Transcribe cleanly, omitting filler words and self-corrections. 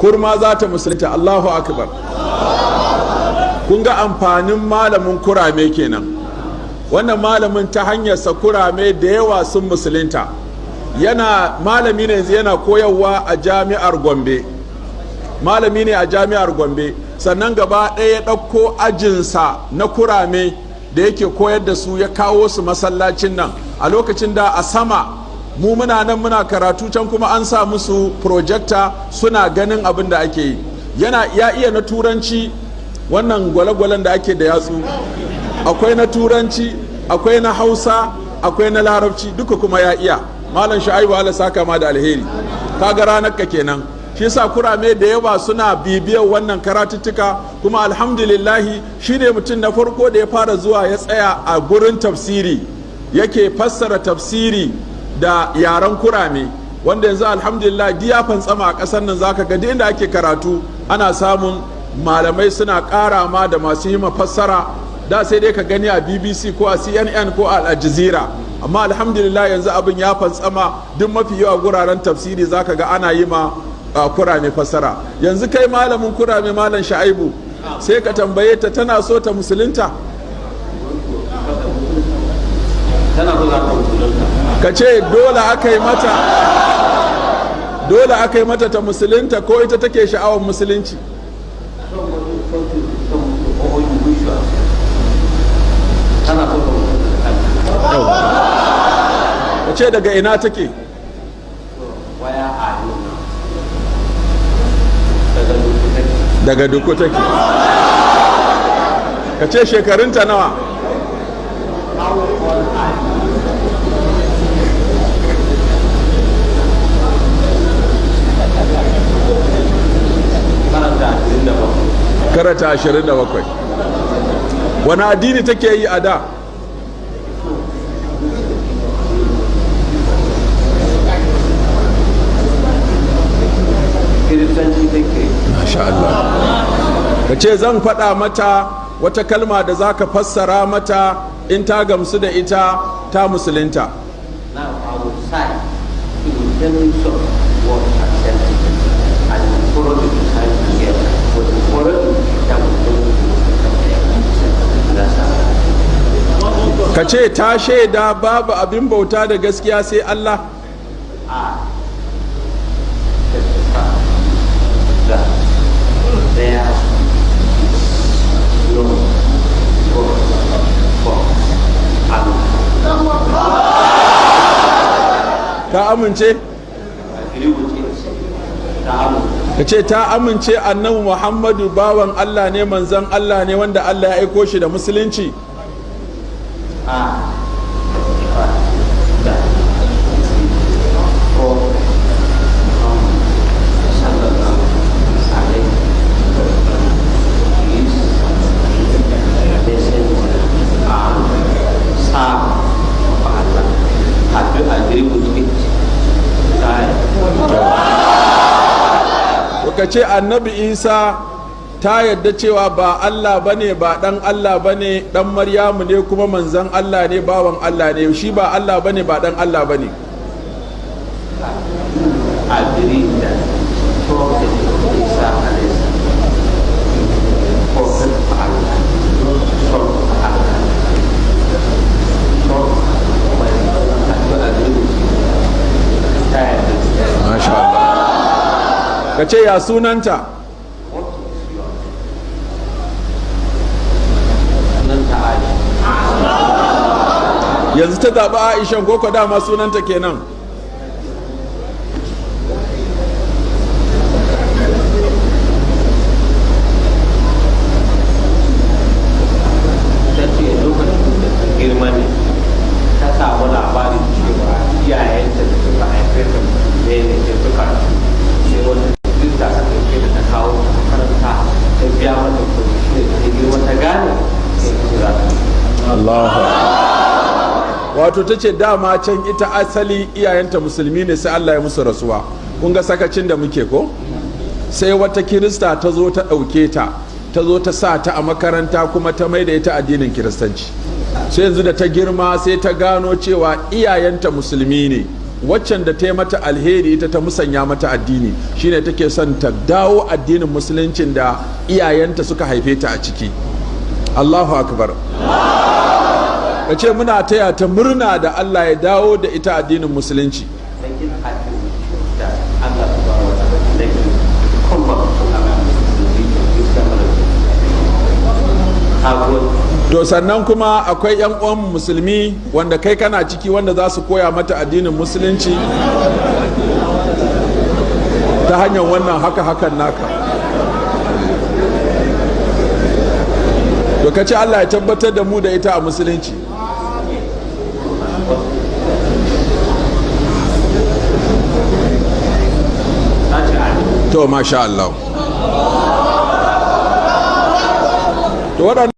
kurma za ta musulunta. Allahu akbar. Kun ga amfanin malamin kurame kenan. Wannan malamin ta hanyarsa kurame da yawa sun musulunta. Malami ne yanzu yana koyarwa a jami'ar Gombe. Malami ne a jami'ar Gombe. Sannan gaba ɗaya ya ɗauko ajinsa na kurame da yake koyar da su ya kawo su masallacin nan a lokacin da a sama mu muna nan muna karatu, can kuma an sa musu projector suna ganin abin da ake yi. Ya iya na turanci, wannan gwale-gwalen da ake da yatsu akwai na turanci, akwai na hausa, akwai na larabci, duka kuma ya iya. Malam Shu'aibu Allah saka ma da alheri, kaga ranar ka kenan. Shi yasa kurame da yawa suna bibiyar wannan karatuttuka, kuma alhamdulillahi shine mutum na farko da ya fara zuwa ya tsaya a gurin tafsiri yake fassara tafsiri da yaren kurame, wanda yanzu alhamdulillah ya fantsama a ƙasar nan. Zaka ga duk inda ake karatu ana samun malamai suna ƙara ma da masu yi fassara. Da sai dai ka gani a BBC ko a CNN ko a Al Jazeera, amma alhamdulillah yanzu abin ya fantsama duk mafi yawa guraren tafsiri zaka ga ana yi ma kurame fassara. Yanzu kai malamin kurame, malam Shu'aibu, sai ka tambaye ta tana so ta musulunta, ka ce dole aka yi mata ta musulunta ko ita take sha'awar musulunci. Ka ce daga ina take? Daga duku take. Ka ce shekarunta nawa? Karata 27. Wani addini take yi a da? Masha Allah. Ka ce zan faɗa mata wata kalma da za ka fassara mata, in ta gamsu da ita ta musulunta. Ka ce ta shaida babu abin bauta da gaskiya sai Allah. Ta amince? Ka ce ta amince annabi Muhammadu bawan Allah ne, manzan Allah ne, wanda Allah ya aiko shi da musulunci. Ka ce annabi Isa ta yadda cewa ba Allah bane, ba dan Allah bane, dan Maryamu ne kuma manzan Allah ne, bawan Allah ne, shi ba Allah bane, ba dan Allah bane. Masha Allah. Ka ce ya sunanta? Yanzu ta zaɓi Aisha ko dama sunanta kenan? girma ne ta samu labarin cewa iyayenta da suka haife ta ne ke suka sai wata duk da aka ɗauke da ta kawo makaranta ta biya mata kuɗi shi ne ta girma ta gane sai ta kira ta. Allahu wato ta ce dama can ita asali iyayenta musulmi ne, sai Allah ya musu rasuwa. Kun ga sakacin da muke ko? Sai wata kirista ta zo ta ɗauke ta, ta zo ta sa ta a makaranta kuma ta maida ita addinin kiristanci. Sai yanzu da ta girma sai ta gano cewa iyayenta musulmi ne, waccan da ta yi mata alheri ita ta musanya mata addini, shine take son ta dawo addinin musuluncin da iyayenta suka haife ta a ciki. Allahu akbar. Ka ce muna taya ta murna da Allah ya dawo da ita addinin musulunci. To sannan kuma akwai 'yan uwan musulmi wanda kai kana ciki wanda za su koya mata addinin musulunci ta hanyar wannan hakan naka. To ka ce Allah ya tabbatar da mu da ita a musulunci. To masha Allah. To waɗanda